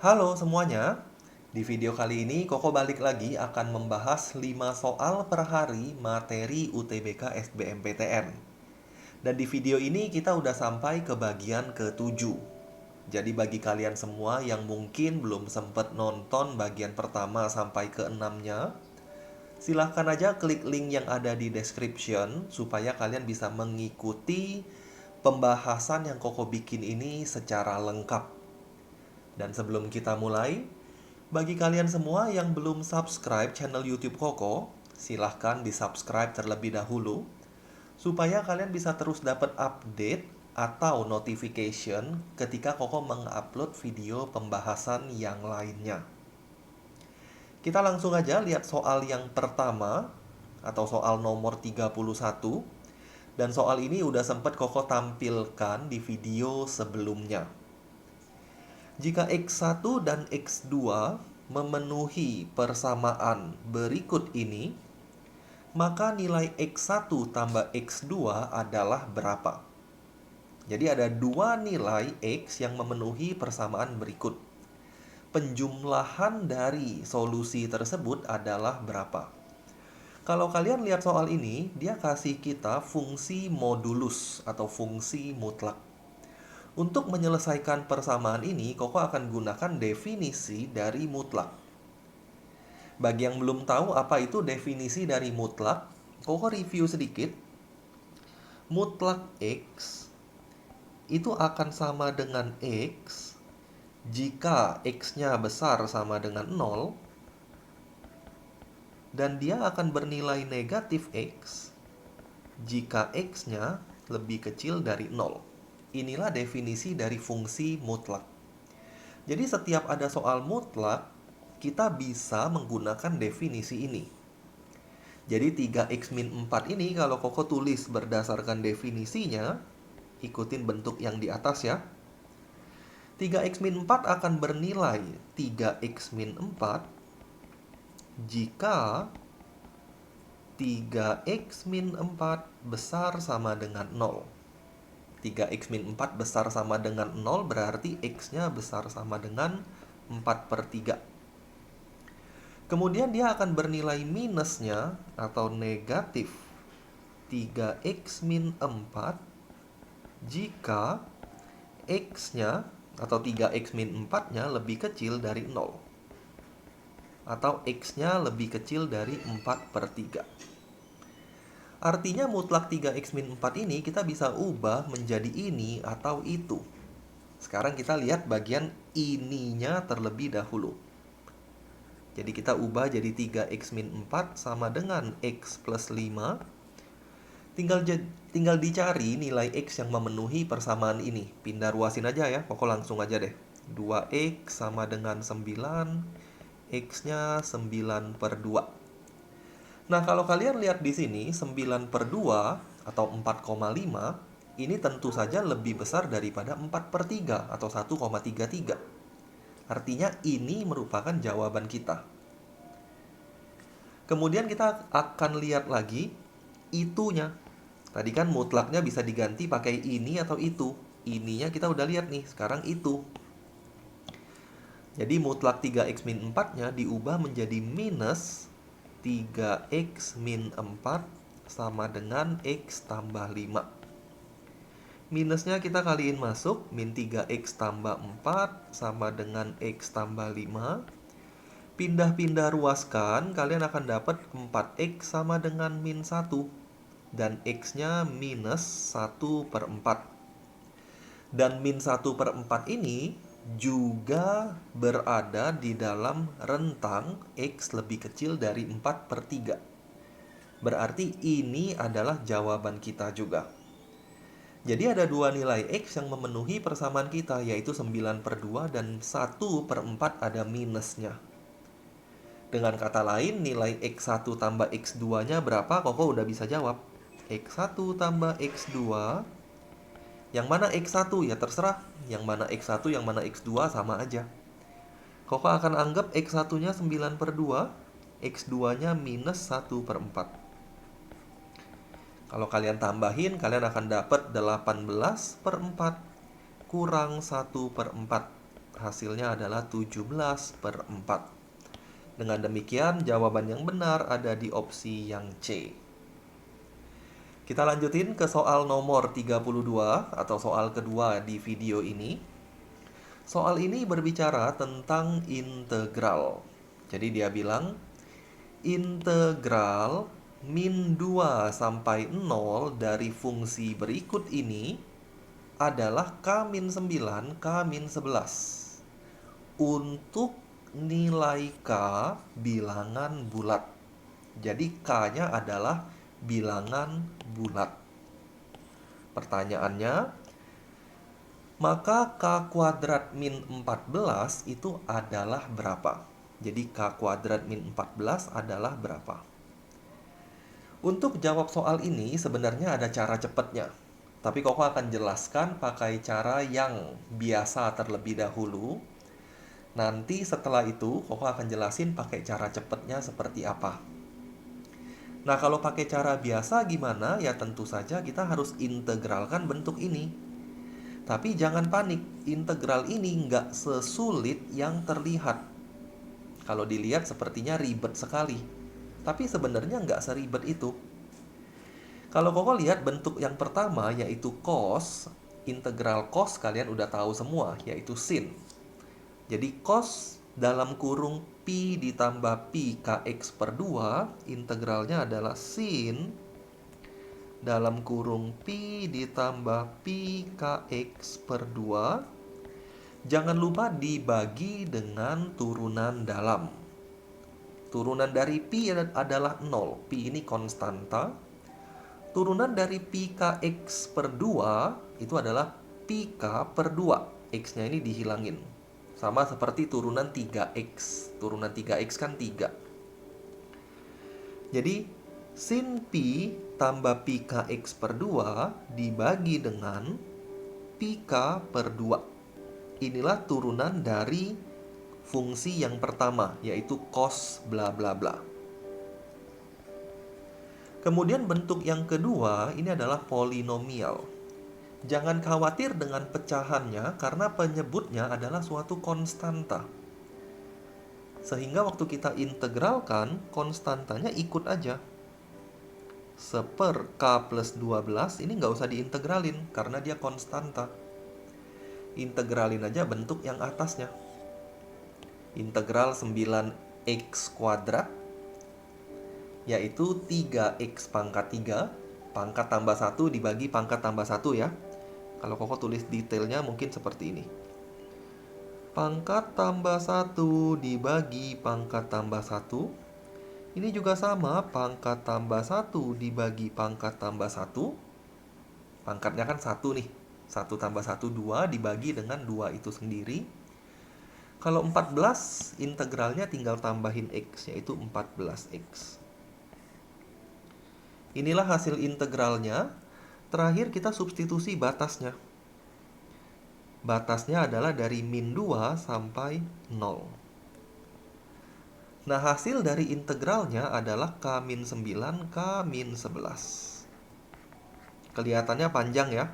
Halo semuanya, di video kali ini Koko balik lagi akan membahas 5 soal per hari materi UTBK SBMPTN. Dan di video ini kita udah sampai ke bagian ke-7. Jadi bagi kalian semua yang mungkin belum sempat nonton bagian pertama sampai ke-6-nya, silahkan aja klik link yang ada di description supaya kalian bisa mengikuti pembahasan yang Koko bikin ini secara lengkap. Dan sebelum kita mulai, bagi kalian semua yang belum subscribe channel YouTube Koko, silahkan di-subscribe terlebih dahulu supaya kalian bisa terus dapat update atau notification ketika Koko mengupload video pembahasan yang lainnya. Kita langsung aja lihat soal yang pertama atau soal nomor 31. Dan soal ini udah sempat Koko tampilkan di video sebelumnya. Jika X1 dan X2 memenuhi persamaan berikut ini, maka nilai X1 tambah X2 adalah berapa? Jadi ada dua nilai X yang memenuhi persamaan berikut. Penjumlahan dari solusi tersebut adalah berapa? Kalau kalian lihat soal ini, dia kasih kita fungsi modulus atau fungsi mutlak. Untuk menyelesaikan persamaan ini, Koko akan gunakan definisi dari mutlak. Bagi yang belum tahu apa itu definisi dari mutlak, Koko review sedikit. Mutlak X itu akan sama dengan X jika X-nya besar sama dengan 0, dan dia akan bernilai negatif X jika X-nya lebih kecil dari 0. Inilah definisi dari fungsi mutlak. Jadi setiap ada soal mutlak, kita bisa menggunakan definisi ini. Jadi 3x min 4 ini kalau Koko tulis berdasarkan definisinya, ikutin bentuk yang di atas ya. 3x min 4 akan bernilai 3x min 4 jika 3x min 4 besar sama dengan 0. 3x min 4 besar sama dengan 0 berarti x-nya besar sama dengan 4/3. Kemudian dia akan bernilai minusnya atau negatif 3x min 4 jika x-nya atau 3x min 4-nya lebih kecil dari 0. Atau x-nya lebih kecil dari 4/3. Artinya mutlak 3x min 4 ini kita bisa ubah menjadi ini atau itu. Sekarang kita lihat bagian ininya terlebih dahulu. Jadi kita ubah jadi 3x min 4 sama dengan x plus 5. Tinggal dicari nilai x yang memenuhi persamaan ini. Pindah ruasin aja ya, pokok langsung aja deh. 2x sama dengan 9, x-nya 9/2. Nah, kalau kalian lihat di sini 9/2 atau 4,5, ini tentu saja lebih besar daripada 4/3 atau 1,33. Artinya ini merupakan jawaban kita. Kemudian kita akan lihat lagi itunya. Tadi kan mutlaknya bisa diganti pakai ini atau itu. Ininya kita udah lihat nih, sekarang itu. Jadi mutlak 3x min 4-nya diubah menjadi minus 3x min 4 sama dengan x tambah 5. Minusnya kita kaliin masuk, min 3x tambah 4 sama dengan x tambah 5. Pindah-pindah ruaskan, kalian akan dapat 4x sama dengan min 1. Dan x-nya minus 1/4. Dan min 1/4 ini juga berada di dalam rentang x lebih kecil dari 4/3. Berarti ini adalah jawaban kita juga. Jadi ada dua nilai x yang memenuhi persamaan kita, yaitu 9/2 dan 1/4 ada minusnya. Dengan kata lain, nilai x1 tambah x2-nya berapa? Koko udah bisa jawab. X1 tambah x2. Yang mana x1? Ya terserah. Yang mana x1, yang mana x2 sama aja. Koko akan anggap x1-nya 9/2, x2-nya minus 1/4. Kalau kalian tambahin, kalian akan dapat 18/4 kurang 1/4. Hasilnya adalah 17/4. Dengan demikian, jawaban yang benar ada di opsi yang C. Kita lanjutin ke soal nomor 32 atau soal kedua di video ini. Soal ini berbicara tentang integral. Jadi dia bilang, integral min 2 sampai 0 dari fungsi berikut ini adalah K-9 K-11 untuk nilai K bilangan bulat. Jadi K-nya adalah bilangan bulat. Pertanyaannya, maka K kuadrat min 14 itu adalah berapa? Jadi K kuadrat min 14 adalah berapa? Untuk jawab soal ini sebenarnya ada cara cepatnya. Tapi Koko akan jelaskan pakai cara yang biasa terlebih dahulu. Nanti setelah itu Koko akan jelasin pakai cara cepatnya seperti apa. Nah, kalau pakai cara biasa gimana? Ya tentu saja kita harus integralkan bentuk ini. Tapi jangan panik, integral ini nggak sesulit yang terlihat. Kalau dilihat sepertinya ribet sekali. Tapi sebenarnya nggak seribet itu. Kalau Koko lihat bentuk yang pertama yaitu cos, integral cos kalian udah tahu semua, yaitu sin. Jadi cos dalam kurung pi ditambah pi kx per 2, integralnya adalah sin dalam kurung pi ditambah pi kx per 2. Jangan lupa dibagi dengan turunan dalam. Turunan dari pi adalah 0. Pi ini konstanta. Turunan dari pi kx per 2 itu adalah pi k per 2. X-nya ini dihilangin. Sama seperti turunan 3x. Turunan 3x kan 3. Jadi, sin pi tambah pi kx per 2 dibagi dengan pi k per 2. Inilah turunan dari fungsi yang pertama, yaitu cos bla bla bla. Kemudian bentuk yang kedua, ini adalah polinomial. Jangan khawatir dengan pecahannya karena penyebutnya adalah suatu konstanta. Sehingga waktu kita integralkan, konstantanya ikut aja. Seper K plus 12 ini nggak usah diintegralin karena dia konstanta. Integralin aja bentuk yang atasnya. Integral 9x kuadrat yaitu 3x pangkat 3, pangkat tambah 1 dibagi pangkat tambah 1 ya. Kalau Koko tulis detailnya mungkin seperti ini. Pangkat tambah 1 dibagi pangkat tambah 1. Ini juga sama, pangkat tambah 1 dibagi pangkat tambah 1. Pangkatnya kan 1 nih. 1 tambah 1, 2 dibagi dengan 2 itu sendiri. Kalau 14, integralnya tinggal tambahin x, yaitu 14x. Inilah hasil integralnya. Terakhir kita substitusi batasnya. Batasnya adalah dari min 2 sampai 0. Nah, hasil dari integralnya adalah K-9, K-11. Kelihatannya panjang ya.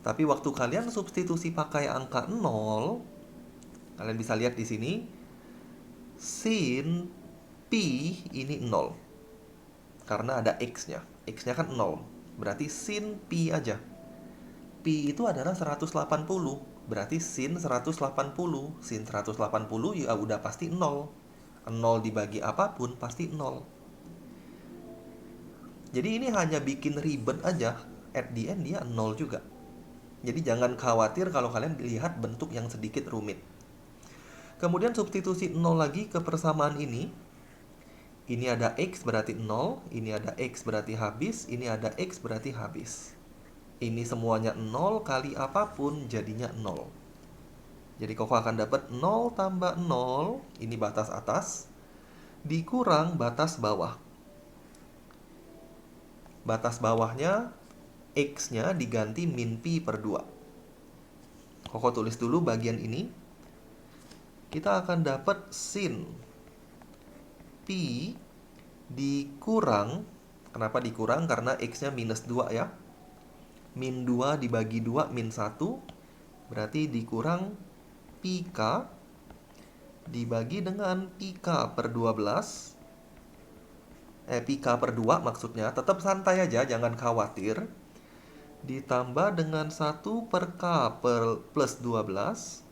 Tapi waktu kalian substitusi pakai angka 0, kalian bisa lihat di sini, sin pi ini 0. Karena ada x-nya. X-nya kan 0. Berarti sin pi aja. Pi itu adalah 180. Berarti sin 180. Sin 180 ya udah pasti 0. 0 dibagi apapun pasti 0. Jadi ini hanya bikin ribet aja. At the end dia 0 juga. Jadi jangan khawatir kalau kalian lihat bentuk yang sedikit rumit. Kemudian substitusi 0 lagi ke persamaan ini. Ini ada X berarti 0, ini ada X berarti habis, ini ada X berarti habis. Ini semuanya 0 kali apapun jadinya 0. Jadi Koko akan dapat 0 tambah 0, ini batas atas, dikurang batas bawah. Batas bawahnya, X-nya diganti min pi per 2. Koko tulis dulu bagian ini. Kita akan dapat sin pi dikurang, kenapa dikurang? Karena x-nya minus 2 ya. Min 2 dibagi 2, min 1. Berarti dikurang pi pi K dibagi dengan pi K per 12. Pi K per 2 maksudnya. Tetap santai aja, jangan khawatir. Ditambah dengan 1 per K per plus 12.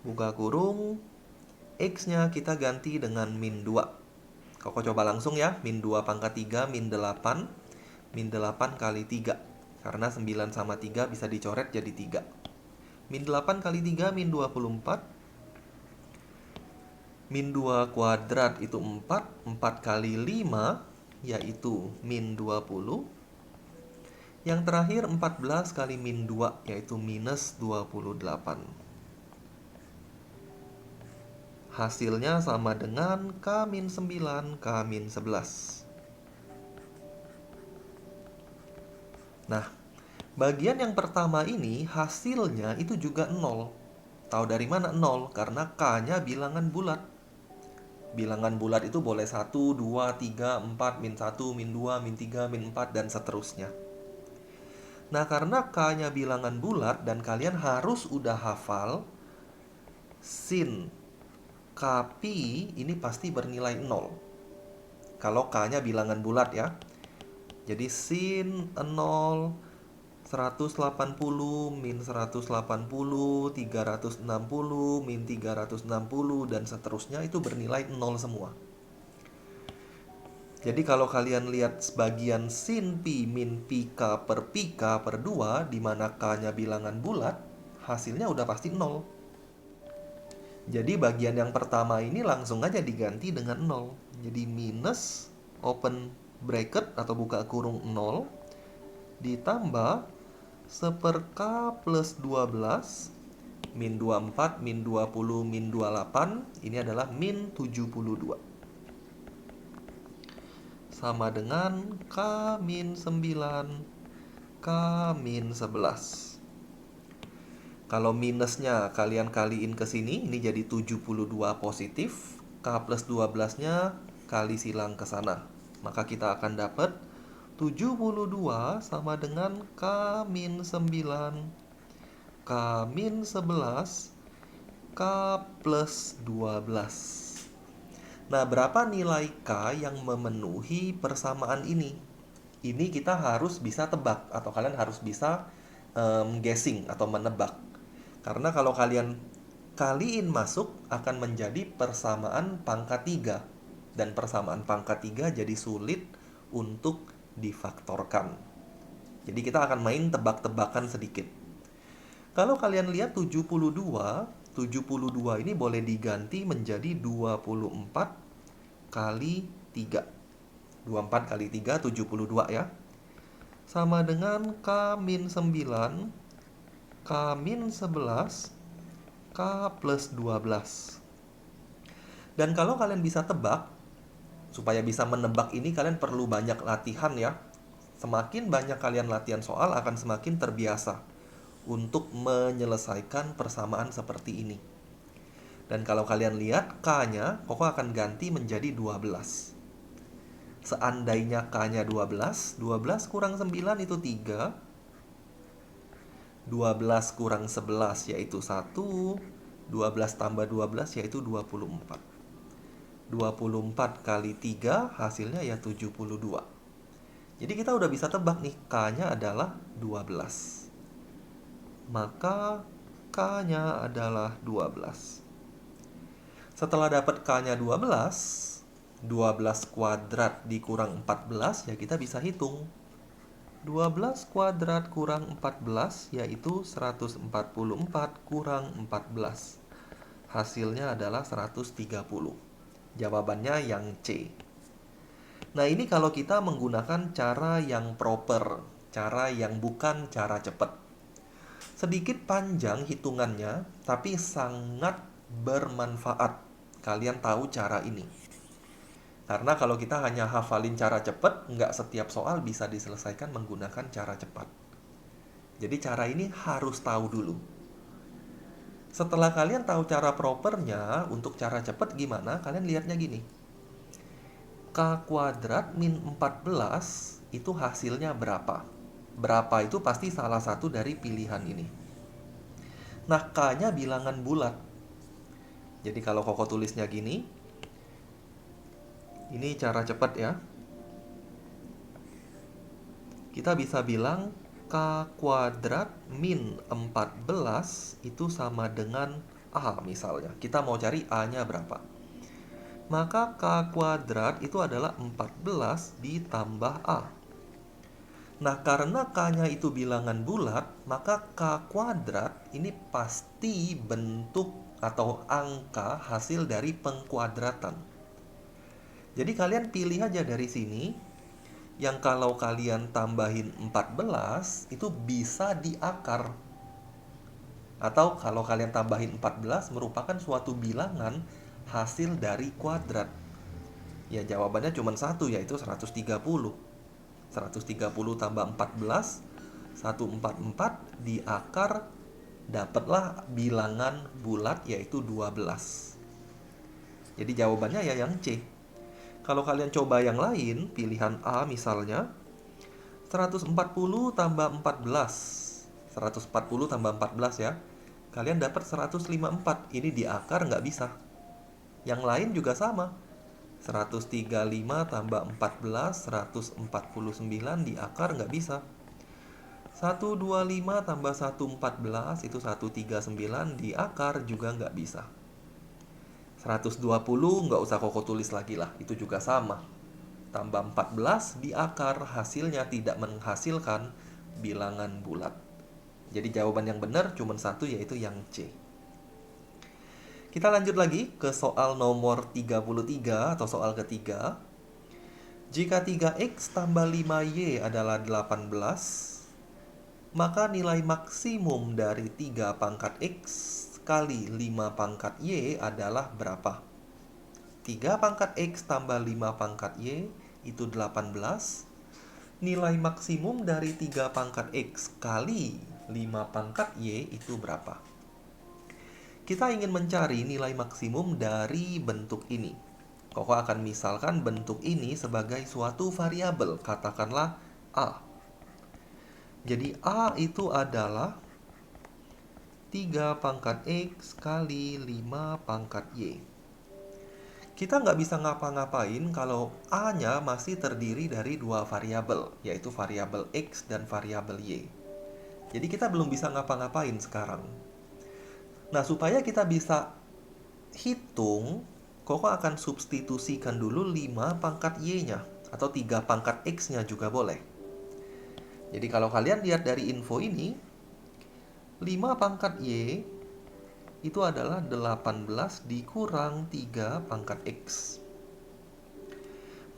Buka kurung. X-nya kita ganti dengan min 2. Koko coba langsung ya. Min 2 pangkat 3, min 8. Min 8 kali 3. Karena 9 sama 3 bisa dicoret jadi 3. Min 8 kali 3, min 24. Min 2 kuadrat itu 4. 4 kali 5, yaitu min 20. Yang terakhir 14 kali min 2, yaitu minus 28. Hasilnya sama dengan K-9, K-11. Nah, bagian yang pertama ini hasilnya itu juga 0. Tahu dari mana 0? Karena K-nya bilangan bulat. Bilangan bulat itu boleh 1, 2, 3, 4, min 1, min 2, min 3, min 4, dan seterusnya. Nah, karena K-nya bilangan bulat dan kalian harus udah hafal, sin Kp ini pasti bernilai 0. Kalau K-nya bilangan bulat ya. Jadi sin 0, 180, min 180, 360, min 360, dan seterusnya itu bernilai 0 semua. Jadi kalau kalian lihat sebagian sin pi min pi K per pi K per 2, di mana K-nya bilangan bulat, hasilnya udah pasti 0. Jadi bagian yang pertama ini langsung aja diganti dengan 0. Jadi minus open bracket atau buka kurung 0 ditambah 1 K plus 12 min 24, min 20, min 28. Ini adalah min 72. Sama dengan K-9, K-11. Kalau minusnya kalian kaliin ke sini, ini jadi 72 positif. K plus 12-nya kali silang ke sana. Maka kita akan dapat 72 sama dengan K-9, K-11, K plus 12. Nah, berapa nilai K yang memenuhi persamaan ini? Ini kita harus bisa tebak, atau kalian harus bisa guessing atau menebak. Karena kalau kalian kaliin masuk akan menjadi persamaan pangkat 3. Dan persamaan pangkat 3 jadi sulit untuk difaktorkan. Jadi kita akan main tebak-tebakan sedikit. Kalau kalian lihat 72 ini boleh diganti menjadi 24 kali 3. 24 kali 3, 72 ya. Sama dengan K-9, K-11, K plus 12. Dan kalau kalian bisa tebak, supaya bisa menebak ini kalian perlu banyak latihan ya. Semakin banyak kalian latihan soal akan semakin terbiasa untuk menyelesaikan persamaan seperti ini. Dan kalau kalian lihat K-nya, Koko akan ganti menjadi 12. Seandainya K-nya 12, 12 kurang 9 itu 3. 12 kurang 11 yaitu 1. 12 tambah 12 yaitu 24. 24 kali 3 hasilnya ya 72. Jadi kita udah bisa tebak nih, K-nya adalah 12. Maka K-nya adalah 12. Setelah dapat K-nya 12, 12 kuadrat dikurang 14 ya kita bisa hitung. 12 kuadrat kurang 14 yaitu 144 kurang 14. Hasilnya adalah 130. Jawabannya yang C. Nah, ini kalau kita menggunakan cara yang proper, cara yang bukan cara cepat. Sedikit panjang hitungannya, tapi sangat bermanfaat. Kalian tahu cara ini. Karena kalau kita hanya hafalin cara cepat, nggak setiap soal bisa diselesaikan menggunakan cara cepat. Jadi cara ini harus tahu dulu. Setelah kalian tahu cara propernya, untuk cara cepat gimana? Kalian lihatnya gini. K kuadrat min 14 itu hasilnya berapa? Berapa itu pasti salah satu dari pilihan ini. Nah, K-nya bilangan bulat. Jadi kalau Koko tulisnya gini, ini cara cepat ya. Kita bisa bilang K kuadrat min 14 itu sama dengan A misalnya. Kita mau cari A-nya berapa. Maka K kuadrat itu adalah 14 ditambah A. Nah, karena K-nya itu bilangan bulat, maka K kuadrat ini pasti bentuk atau angka hasil dari pengkuadratan. Jadi kalian pilih aja dari sini, yang kalau kalian tambahin 14 itu bisa diakar. Atau kalau kalian tambahin 14 merupakan suatu bilangan hasil dari kuadrat. Ya jawabannya cuma satu, yaitu 130. 130 tambah 14, 144 diakar, dapatlah bilangan bulat yaitu 12. Jadi jawabannya ya yang C. Kalau kalian coba yang lain, pilihan A misalnya, 140 tambah 14. 140 tambah 14 ya. Kalian dapat 154. Ini diakar nggak bisa. Yang lain juga sama. 135 tambah 14, 149 diakar nggak bisa. 125 tambah 114 itu 139 diakar juga nggak bisa. 120 nggak usah Koko tulis lagi lah, itu juga sama. Tambah 14 diakar, hasilnya tidak menghasilkan bilangan bulat. Jadi jawaban yang benar cuma satu, yaitu yang C. Kita lanjut lagi ke soal nomor 33 atau soal ketiga. Jika 3x tambah 5y adalah 18, maka nilai maksimum dari 3 pangkat x kali 5 pangkat y adalah berapa? 3 pangkat x tambah 5 pangkat y itu 18. Nilai maksimum dari 3 pangkat x kali 5 pangkat y itu berapa? Kita ingin mencari nilai maksimum dari bentuk ini. Koko akan misalkan bentuk ini sebagai suatu variabel, katakanlah A. Jadi A itu adalah 3 pangkat X kali 5 pangkat Y. Kita nggak bisa ngapa-ngapain kalau A-nya masih terdiri dari dua variabel, yaitu variabel X dan variabel Y. Jadi kita belum bisa ngapa-ngapain sekarang. Nah, supaya kita bisa hitung, Koko akan substitusikan dulu 5 pangkat Y-nya, atau 3 pangkat X-nya juga boleh. Jadi kalau kalian lihat dari info ini, 5 pangkat Y itu adalah 18 dikurang 3 pangkat X.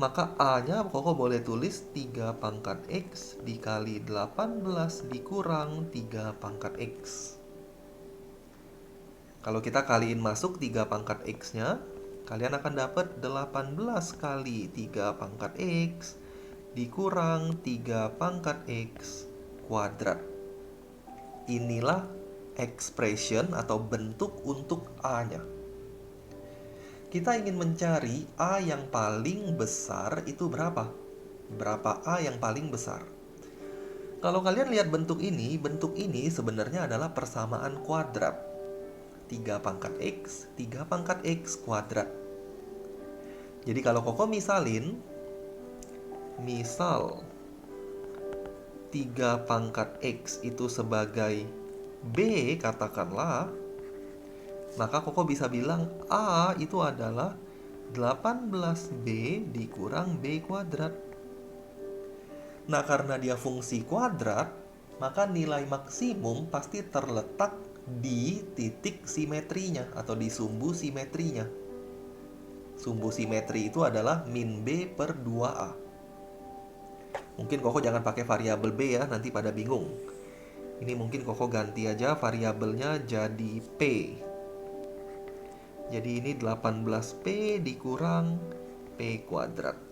Maka A-nya Koko boleh tulis 3 pangkat X dikali 18 dikurang 3 pangkat X. Kalau kita kaliin masuk 3 pangkat X-nya, kalian akan dapat 18 kali 3 pangkat X dikurang 3 pangkat X kuadrat. Inilah expression atau bentuk untuk A-nya. Kita ingin mencari A yang paling besar itu berapa? Berapa A yang paling besar? Kalau kalian lihat bentuk ini sebenarnya adalah persamaan kuadrat. 3 pangkat X, 3 pangkat X kuadrat. Jadi kalau Koko misal 3 pangkat X itu sebagai B katakanlah, maka Koko bisa bilang A itu adalah 18B dikurang B kuadrat. Nah, karena dia fungsi kuadrat, maka nilai maksimum pasti terletak di titik simetrinya atau di sumbu simetrinya. Sumbu simetri itu adalah min B per 2A. Mungkin Koko jangan pakai variabel B ya, nanti pada bingung. Ini mungkin Koko ganti aja variabelnya jadi P. Jadi ini 18P dikurang P kuadrat.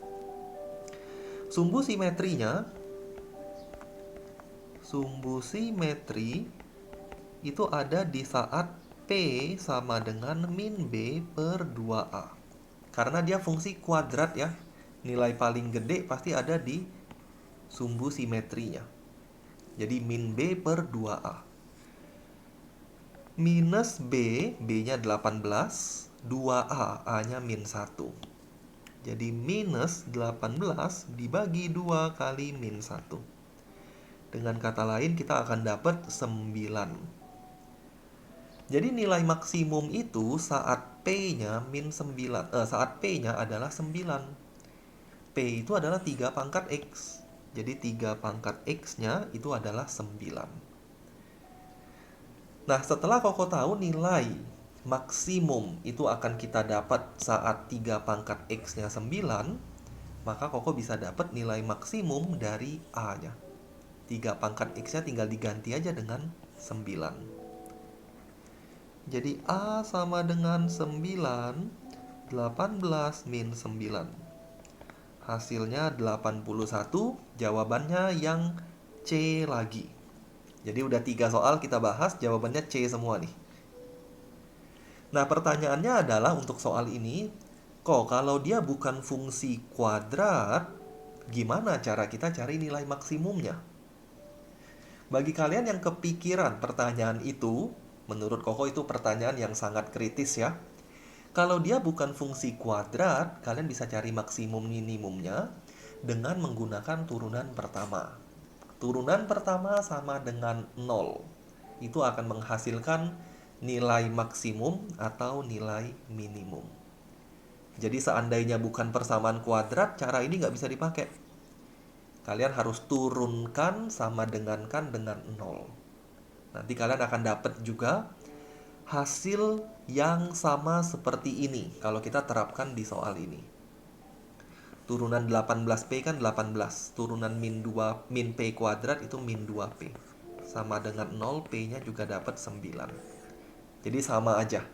Sumbu simetri itu ada di saat P sama dengan min B per 2A. Karena dia fungsi kuadrat ya, nilai paling gede pasti ada di sumbu simetrinya. Jadi min B per 2A. minus B, B-nya 18, 2A, A-nya min 1. Jadi minus 18 dibagi 2 kali min 1. Dengan kata lain kita akan dapat 9. Jadi nilai maksimum itu saat P-nya min 9, saat P-nya adalah 9. P itu adalah 3 pangkat X. Jadi 3 pangkat X-nya itu adalah 9. Nah, setelah Koko tahu nilai maksimum itu akan kita dapat saat 3 pangkat X-nya 9, maka Koko bisa dapat nilai maksimum dari A-nya. 3 pangkat X-nya tinggal diganti aja dengan 9. Jadi A sama dengan 9, 18 min 9. Hasilnya 81, jawabannya yang C lagi. Jadi udah 3 soal kita bahas, jawabannya C semua nih. Nah, pertanyaannya adalah untuk soal ini, kok kalau dia bukan fungsi kuadrat, gimana cara kita cari nilai maksimumnya? Bagi kalian yang kepikiran pertanyaan itu, menurut Koko itu pertanyaan yang sangat kritis ya. Kalau dia bukan fungsi kuadrat, kalian bisa cari maksimum minimumnya dengan menggunakan turunan pertama. Turunan pertama sama dengan 0. Itu akan menghasilkan nilai maksimum atau nilai minimum. Jadi seandainya bukan persamaan kuadrat, cara ini nggak bisa dipakai. Kalian harus turunkan sama dengankan dengan 0. Nanti kalian akan dapat juga hasil yang sama seperti ini kalau kita terapkan di soal ini. Turunan 18P kan 18. Turunan min 2, min P kuadrat itu min 2P. Sama dengan 0, P-nya juga dapat 9. Jadi sama aja.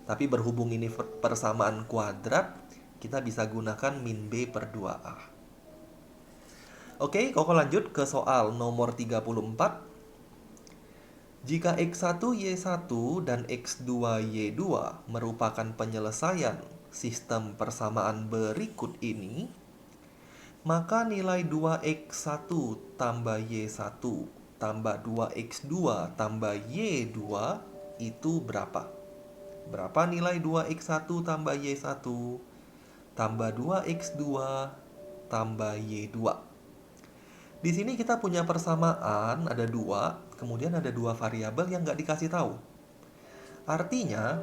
Tapi berhubung ini persamaan kuadrat, kita bisa gunakan min B per 2A. Oke, Koko lanjut ke soal nomor 34. Jika X1, Y1 dan X2, Y2 merupakan penyelesaian sistem persamaan berikut ini, maka nilai 2X1 tambah Y1 tambah 2X2 tambah Y2 itu berapa? Berapa nilai 2X1 tambah Y1 tambah 2X2 tambah Y2? Di sini kita punya persamaan, ada 2, kemudian ada 2 variabel yang nggak dikasih tahu. Artinya,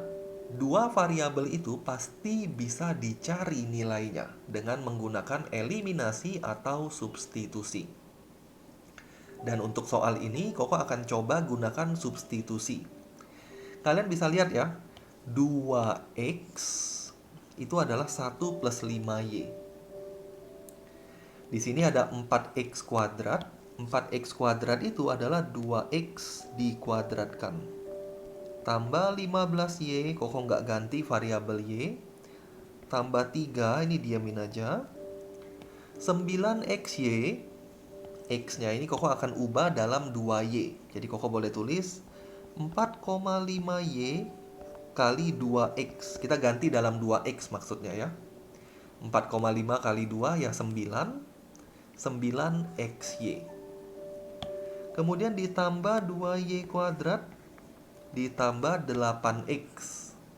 2 variabel itu pasti bisa dicari nilainya dengan menggunakan eliminasi atau substitusi. Dan untuk soal ini, Koko akan coba gunakan substitusi. Kalian bisa lihat ya, 2X itu adalah 1 plus 5Y. Di sini ada 4X kuadrat. 4X kuadrat itu adalah 2X dikuadratkan. Tambah 15Y, Koko nggak ganti variabel Y. Tambah 3, ini diamin aja. 9XY, X-nya ini Koko akan ubah dalam 2Y. Jadi Koko boleh tulis 4,5Y kali 2X. Kita ganti dalam 2X maksudnya ya. 4,5 kali 2 ya 9. 9XY. Kemudian ditambah 2Y kuadrat ditambah 8X.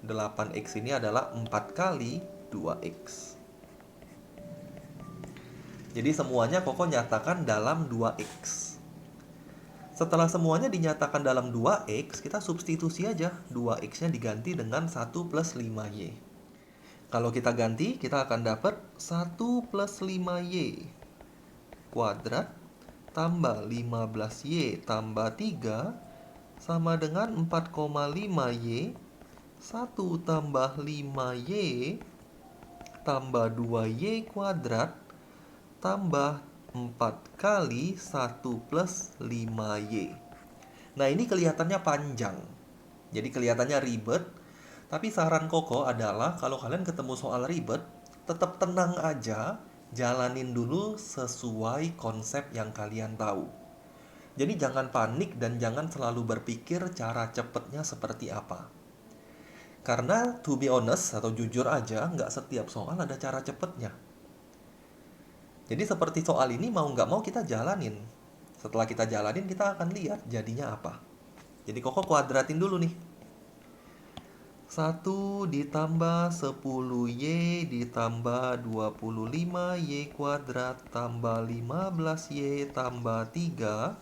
8X ini adalah 4 kali 2X. Jadi semuanya Koko nyatakan dalam 2X. Setelah semuanya dinyatakan dalam 2X, kita substitusi aja. 2X-nya diganti dengan 1 plus 5Y. Kalau kita ganti, kita akan dapat 1 plus 5Y kuadrat tambah 15Y tambah 3 sama dengan 4,5Y. 1 tambah 5Y tambah 2Y kuadrat tambah 4 kali 1 plus 5Y. Nah, ini kelihatannya panjang. Jadi kelihatannya ribet. Tapi saran Koko adalah kalau kalian ketemu soal ribet, tetap tenang aja, jalanin dulu sesuai konsep yang kalian tahu. Jadi jangan panik dan jangan selalu berpikir cara cepetnya seperti apa. Karena to be honest atau jujur aja, nggak setiap soal ada cara cepetnya. Jadi seperti soal ini mau nggak mau kita jalanin. Setelah kita jalanin kita akan lihat jadinya apa. Jadi Koko kuadratin dulu nih. 1 ditambah 10Y ditambah 25Y kuadrat tambah 15Y tambah 3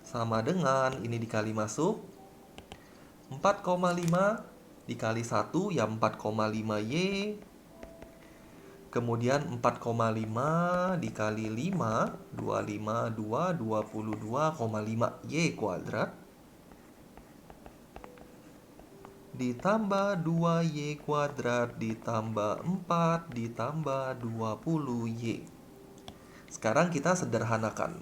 sama dengan, ini dikali masuk, 4,5 dikali 1 ya 4,5Y. Kemudian 4,5 dikali 5, 22,5Y kuadrat. Ditambah 2Y kuadrat ditambah 4 ditambah 20Y. Sekarang kita sederhanakan.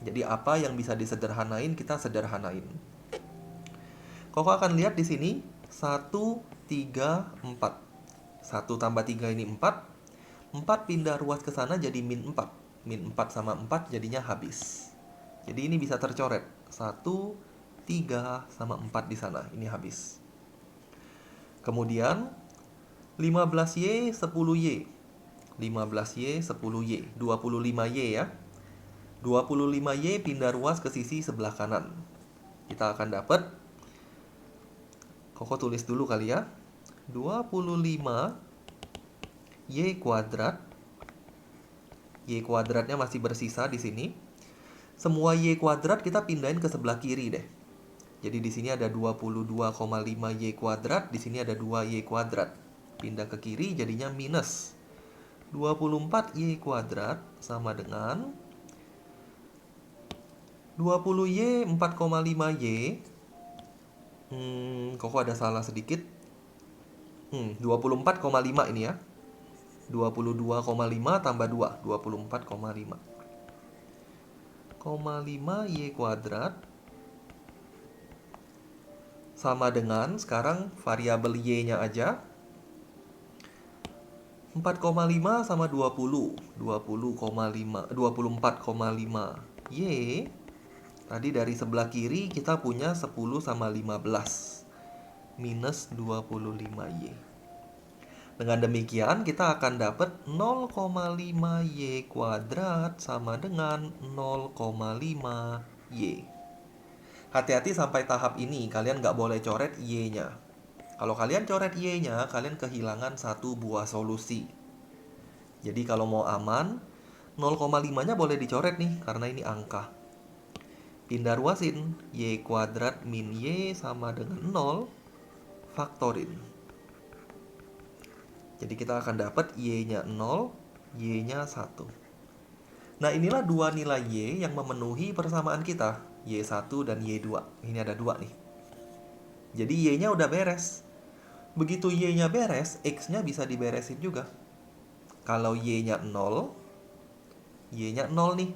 Jadi apa yang bisa disederhanain, kita sederhanain. Koko akan lihat di sini 1, 3, 4. 1 tambah 3 ini 4. 4 pindah ruas ke sana jadi min 4. Min 4 sama 4 jadinya habis. Jadi ini bisa tercoret. 1, 3 sama 4 di sana. Ini habis. Kemudian 15Y, 10Y. 15Y, 10Y. 25Y ya. 25Y pindah ruas ke sisi sebelah kanan. Kita akan dapat, Koko tulis dulu kali ya. 25Y kuadrat. Y kuadratnya masih bersisa di sini. Semua Y kuadrat kita pindahin ke sebelah kiri deh. Jadi di sini ada 22,5Y kuadrat, di sini ada 2Y kuadrat. Pindah ke kiri jadinya minus 24Y kuadrat sama dengan 20Y 4,5Y. Kok ada salah sedikit. 24,5 ini ya. 22,5 tambah 2, 24,5. 5Y kuadrat sama dengan, sekarang variabel Y-nya aja. 4,5 sama 20. 24,5Y. Tadi dari sebelah kiri kita punya 10 sama 15. Minus 25Y. Dengan demikian kita akan dapat 0,5Y kuadrat sama dengan 0,5Y. Hati-hati sampai tahap ini, kalian nggak boleh coret Y-nya. Kalau kalian coret Y-nya, kalian kehilangan satu buah solusi. Jadi kalau mau aman, 0,5-nya boleh dicoret nih, karena ini angka. Pindah ruasin, Y kuadrat min Y sama dengan 0, faktorin. Jadi kita akan dapat Y-nya 0, Y-nya 1. Nah inilah dua nilai Y yang memenuhi persamaan kita. Y1 dan Y2. Ini ada 2 nih. Jadi Y-nya udah beres. Begitu Y-nya beres, X-nya bisa diberesin juga. Kalau Y-nya 0, Y-nya 0 nih.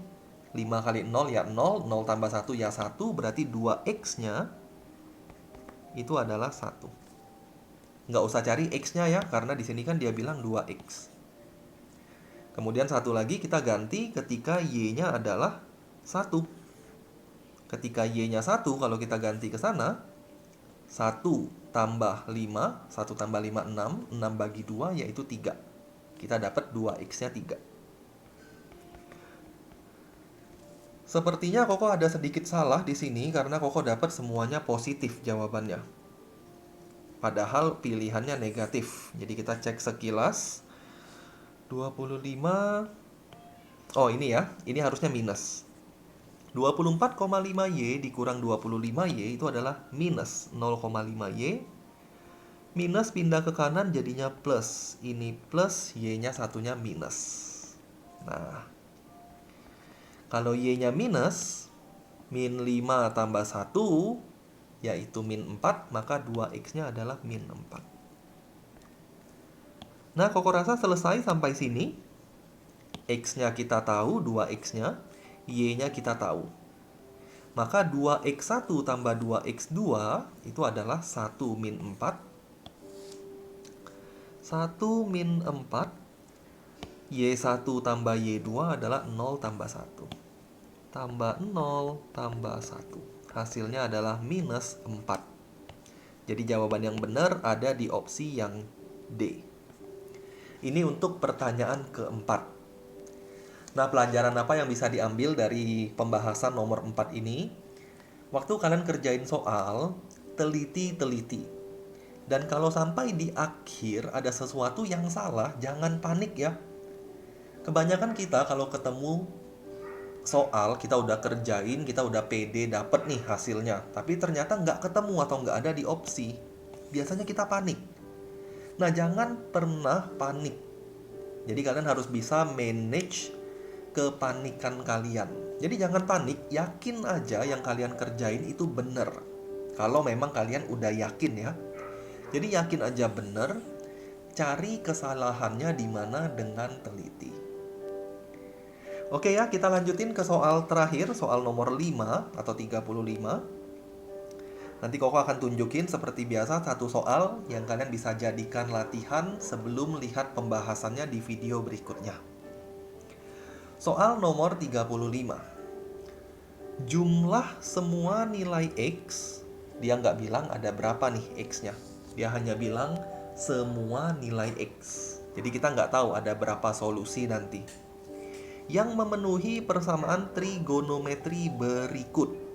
5 kali 0 ya 0, 0 tambah 1 ya 1, berarti 2X-nya itu adalah 1. Nggak usah cari X-nya ya, karena di sini kan dia bilang 2X. Kemudian satu lagi kita ganti ketika Y-nya adalah 1. Ketika Y-nya 1, kalau kita ganti ke sana, 1 tambah 5, 1 tambah 5, 6, 6 bagi 2 yaitu 3. Kita dapat 2X-nya 3. Sepertinya Koko ada sedikit salah di sini karena Koko dapat semuanya positif jawabannya. Padahal pilihannya negatif. Jadi kita cek sekilas. 25. Oh ini ya, ini harusnya minus. 24,5Y dikurang 25Y itu adalah minus 0,5Y. Minus pindah ke kanan jadinya plus. Ini plus, Y-nya satunya minus. Nah, kalau Y-nya minus, min 5 tambah 1, yaitu min 4, maka 2X-nya adalah min 4. Nah, Koko rasa selesai sampai sini. X-nya kita tahu, 2X-nya. Y-nya kita tahu. Maka 2X1 tambah 2X2 itu adalah 1 min 4. 1 min 4. Y1 tambah Y2 adalah 0 tambah 1. Tambah 0 tambah 1. Hasilnya adalah minus 4. Jadi jawaban yang benar ada di opsi yang D. Ini untuk pertanyaan keempat. Nah, pelajaran apa yang bisa diambil dari pembahasan nomor 4 ini? Waktu kalian kerjain soal, teliti-teliti. Dan kalau sampai di akhir ada sesuatu yang salah, jangan panik ya. Kebanyakan kita kalau ketemu soal, kita udah kerjain, kita udah pede dapet nih hasilnya, tapi ternyata nggak ketemu atau nggak ada di opsi. Biasanya kita panik. Nah, jangan pernah panik. Jadi kalian harus bisa manage kepanikan kalian. Jadi jangan panik, yakin aja yang kalian kerjain itu bener. Kalau memang kalian udah yakin ya. Jadi yakin aja bener, cari kesalahannya di mana dengan teliti. Oke ya, kita lanjutin ke soal terakhir, soal nomor 5 atau 35. Nanti Koko akan tunjukin seperti biasa satu soal yang kalian bisa jadikan latihan sebelum lihat pembahasannya di video berikutnya. Soal nomor 35. Jumlah semua nilai X, dia nggak bilang ada berapa nih X-nya. Dia hanya bilang semua nilai X. Jadi kita nggak tahu ada berapa solusi nanti. Yang memenuhi persamaan trigonometri berikut.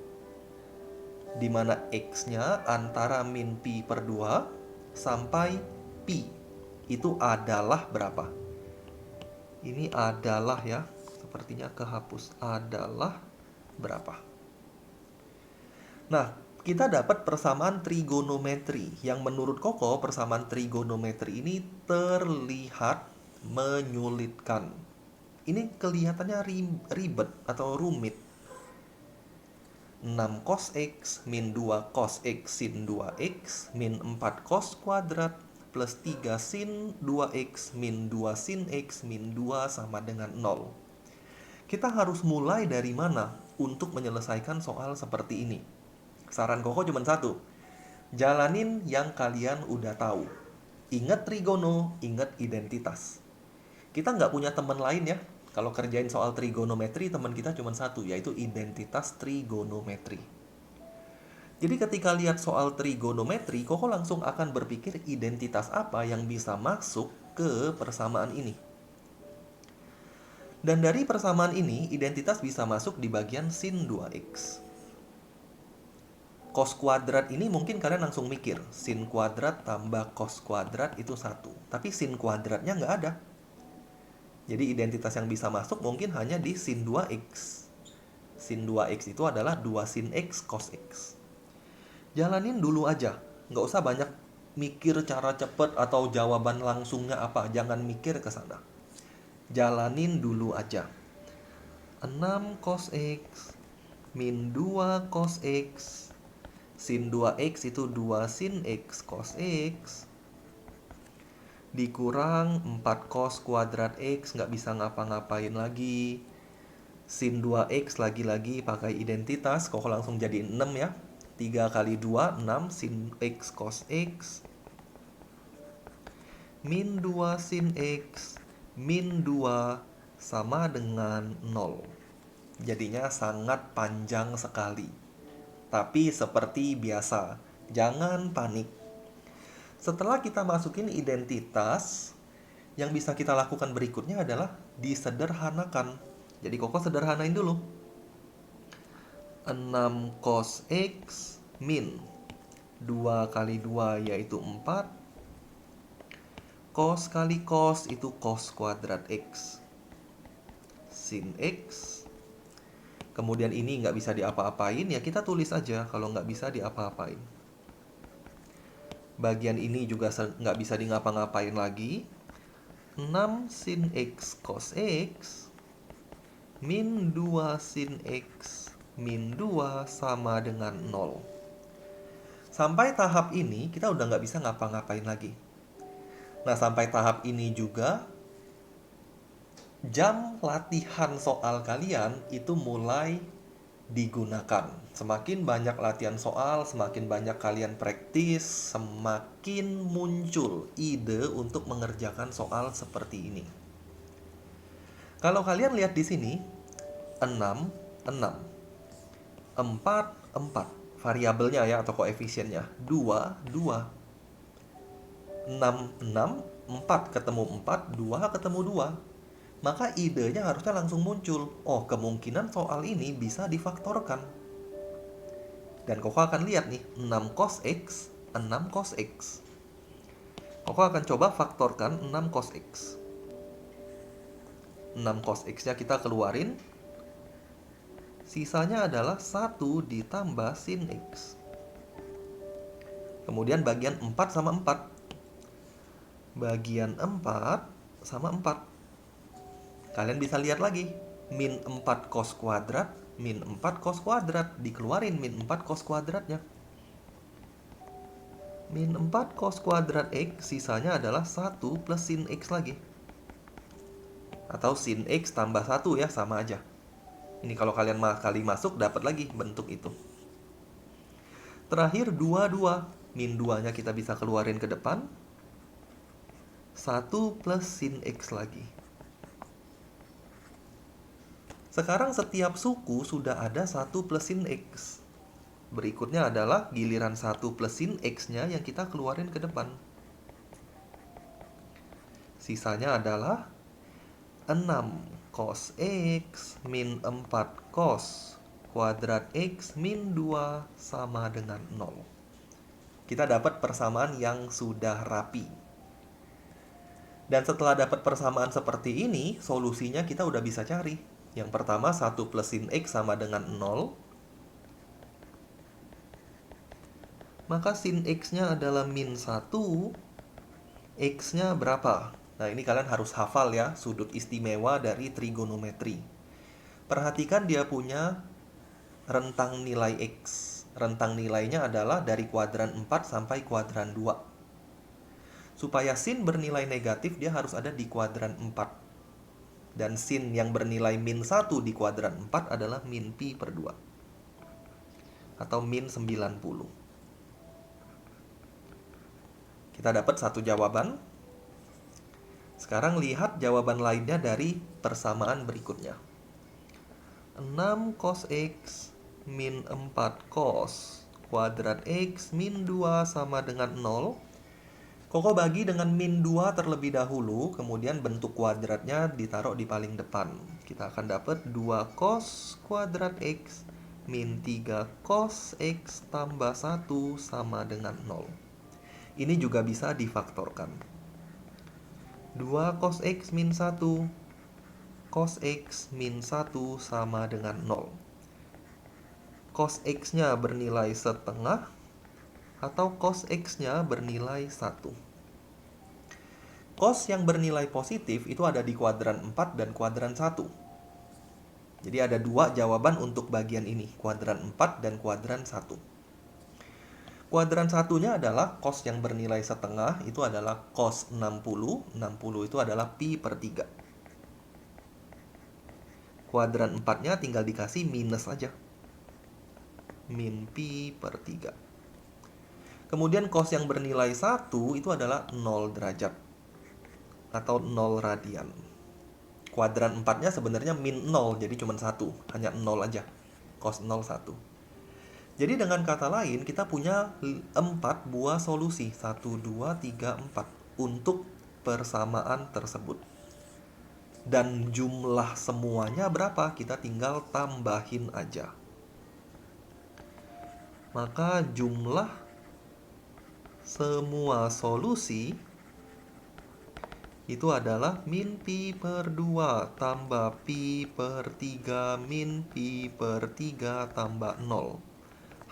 Di mana X-nya antara min pi per 2 sampai pi. Itu adalah berapa? Ini adalah ya, sepertinya kehapus. Adalah berapa? Nah, kita dapat persamaan trigonometri. Yang menurut Koko, persamaan trigonometri ini terlihat menyulitkan. Ini kelihatannya ribet atau rumit. 6 cos X min 2 cos X sin 2X min 4 cos kuadrat plus 3 sin 2X min 2 sin X min 2 sama dengan 0. Kita harus mulai dari mana untuk menyelesaikan soal seperti ini? Saran Koko cuma satu. Jalanin yang kalian udah tahu. Ingat trigono, ingat identitas. Kita nggak punya teman lain ya. Kalau kerjain soal trigonometri, teman kita cuma satu, yaitu identitas trigonometri. Jadi ketika lihat soal trigonometri, Koko langsung akan berpikir identitas apa yang bisa masuk ke persamaan ini. Dan dari persamaan ini, identitas bisa masuk di bagian sin 2x. Cos kuadrat ini mungkin kalian langsung mikir, sin kuadrat tambah cos kuadrat itu 1. Tapi sin kuadratnya nggak ada. Jadi identitas yang bisa masuk mungkin hanya di sin 2x. Sin 2x itu adalah 2 sin x cos x. Jalanin dulu aja, nggak usah banyak mikir cara cepet atau jawaban langsungnya apa. Jangan mikir ke sana. Jalanin dulu aja. 6 cos x min 2 cos x. Sin 2x itu 2 sin x cos x. Dikurang 4 cos kuadrat X, nggak bisa ngapa-ngapain lagi. Sin 2X lagi-lagi pakai identitas, Koko langsung jadi 6 ya. 3 kali 2, 6 sin X cos X. Min 2 sin X, min 2 sama dengan 0. Jadinya sangat panjang sekali. Tapi seperti biasa, jangan panik. Setelah kita masukin identitas, yang bisa kita lakukan berikutnya adalah disederhanakan. Jadi Koko sederhanain dulu. 6 cos X min 2 kali 2 yaitu 4. Cos kali cos itu cos kuadrat X. Sin X. Kemudian ini nggak bisa diapa-apain, ya kita tulis aja kalau nggak bisa diapa-apain. Bagian ini juga nggak bisa di ngapa-ngapain lagi. 6 sin X cos X min 2 sin X min 2 sama dengan 0. Sampai tahap ini kita udah nggak bisa ngapa-ngapain lagi. Nah, sampai tahap ini juga jam latihan soal kalian itu mulai digunakan. Semakin banyak latihan soal, semakin banyak kalian praktis, semakin muncul ide untuk mengerjakan soal seperti ini. Kalau kalian lihat di sini, 6, 6. 4, 4. Variabelnya ya atau koefisiennya. 2, 2. 6, 6. 4 ketemu 4, 2 ketemu 2. Maka idenya harusnya langsung muncul. Oh, kemungkinan soal ini bisa difaktorkan. Dan Koko akan lihat nih, 6 cos X, 6 cos X. Koko akan coba faktorkan 6 cos X. 6 cos X-nya kita keluarin. Sisanya adalah 1 ditambah sin X. Kemudian bagian 4 sama 4. Bagian 4 sama 4. Kalian bisa lihat lagi. Min 4 cos kuadrat, min 4 cos kuadrat. Dikeluarin min 4 cos kuadratnya. Min 4 cos kuadrat X, sisanya adalah 1 plus sin X lagi. Atau sin X tambah 1 ya, sama aja. Ini kalau kalian kali masuk, dapat lagi bentuk itu. Terakhir 2 min 2-nya kita bisa keluarin ke depan. 1 plus sin X lagi. Sekarang setiap suku sudah ada 1 plus sin X. Berikutnya adalah giliran 1 plus sin X-nya yang kita keluarin ke depan. Sisanya adalah 6 cos X min 4 cos kuadrat X min 2 sama dengan 0. Kita dapat persamaan yang sudah rapi. Dan setelah dapat persamaan seperti ini, solusinya kita udah bisa cari. Yang pertama 1 plus sin X sama dengan 0. Maka sin X-nya adalah min 1. X-nya berapa? Nah, ini kalian harus hafal ya, sudut istimewa dari trigonometri. Perhatikan dia punya rentang nilai X. Rentang nilainya adalah dari kuadran 4 sampai kuadran 2. Supaya sin bernilai negatif, dia harus ada di kuadran 4. Dan sin yang bernilai min 1 di kuadran 4 adalah min pi per 2. Atau min 90. Kita dapat satu jawaban. Sekarang lihat jawaban lainnya dari persamaan berikutnya. 6 cos X min 4 cos kuadrat X min 2 sama dengan 0. Koko bagi dengan min 2 terlebih dahulu, kemudian bentuk kuadratnya ditaruh di paling depan. Kita akan dapat 2 cos kuadrat X min 3 cos X tambah 1 sama dengan 0. Ini juga bisa difaktorkan. 2 cos X min 1 cos X min 1 sama dengan 0. Cos X-nya bernilai setengah atau cos X-nya bernilai 1. Cos yang bernilai positif itu ada di kuadran 4 dan kuadran 1. Jadi ada dua jawaban untuk bagian ini, kuadran 4 dan kuadran 1. Kuadran satunya adalah cos yang bernilai setengah, itu adalah cos 60. 60 itu adalah pi per 3. Kuadran 4-nya tinggal dikasih minus aja. Min pi per 3. Kemudian cos yang bernilai 1 itu adalah 0 derajat. Atau 0 radian. Kuadran 4-nya sebenarnya min 0, jadi cuma 1. Hanya 0 aja. Cos 0, 1. Jadi dengan kata lain, kita punya 4 buah solusi. 1, 2, 3, 4. Untuk persamaan tersebut. Dan jumlah semuanya berapa? Kita tinggal tambahin aja. Maka jumlah semua solusi itu adalah min pi per 2 tambah pi per 3 min pi per 3 tambah 0.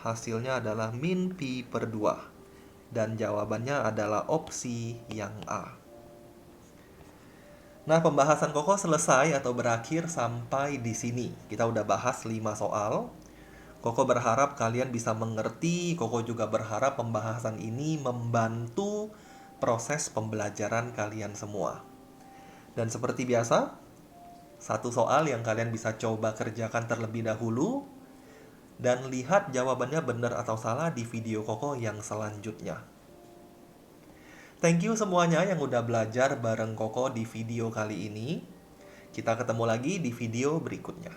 Hasilnya adalah min pi per 2. Dan jawabannya adalah opsi yang A. Nah, pembahasan Koko selesai atau berakhir sampai di sini. Kita udah bahas 5 soal. Koko berharap kalian bisa mengerti. Koko juga berharap pembahasan ini membantu proses pembelajaran kalian semua. Dan seperti biasa, satu soal yang kalian bisa coba kerjakan terlebih dahulu. Dan lihat jawabannya benar atau salah di video Koko yang selanjutnya. Thank you semuanya yang udah belajar bareng Koko di video kali ini. Kita ketemu lagi di video berikutnya.